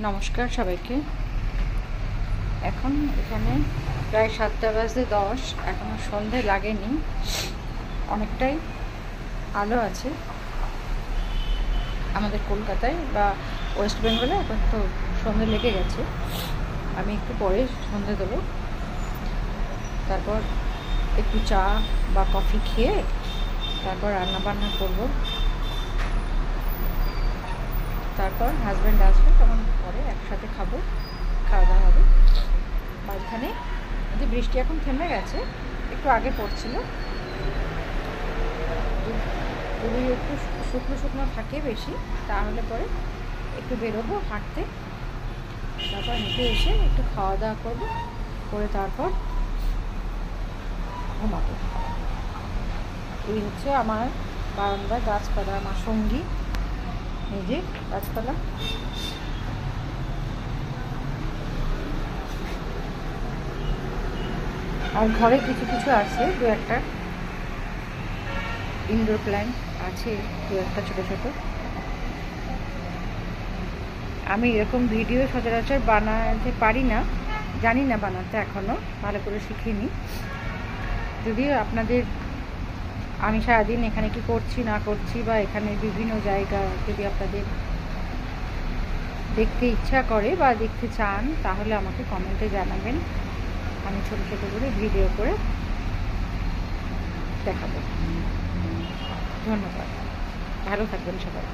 নমস্কার সবাইকে। এখন এখানে প্রায় 7:10 এখনো সন্ধে লাগেনি, অনেকটাই আলো আছে আমাদের কলকাতায় বা ওয়েস্ট বেঙ্গলে। এখন তো সন্ধে লেগে গেছে, আমি একটু পরে সন্ধে দেবো। তারপর একটু চা বা কফি খেয়ে তারপর রান্নাবান্না করবো। তারপর হাজব্যান্ড আসবে, তখন পরে একসাথে খাওয়া দাওয়া হবে। মাঝখানে যে বৃষ্টি এখন থেমে গেছে, একটু আগে পড়ছিল। যদি একটু শুকনো শুকনো থাকে বেশি, তাহলে পরে একটু বেরোবো হাঁটতে। তারপর হেঁটে এসে একটু খাওয়া দাওয়া করবো, করে তারপর ঘুমাবো। এই হচ্ছে আমার বারান্দার গাছপালা, আমার সঙ্গী। এই যে গাছপালা, আর ঘরে কিছু কিছু আছে, দু একটা ইনডোর প্ল্যান্ট আছে, দু একটা ছোটো ছোটো। আমি এরকম ভিডিও সচরাচর বানাতে পারি না, জানি না বানাতে, এখনও ভালো করে শিখিনি। যদিও আপনাদের, আমি সারাদিন এখানে কি করছি না করছি বা এখানে বিভিন্ন জায়গা যদি আপনাদের দেখতে ইচ্ছা করে বা দেখতে চান, তাহলে আমাকে কমেন্টে জানাবেন। আমি ছোটো ছোটো করে ভিডিও করে দেখাবো। ধন্যবাদ, ভালো থাকবেন সবাই।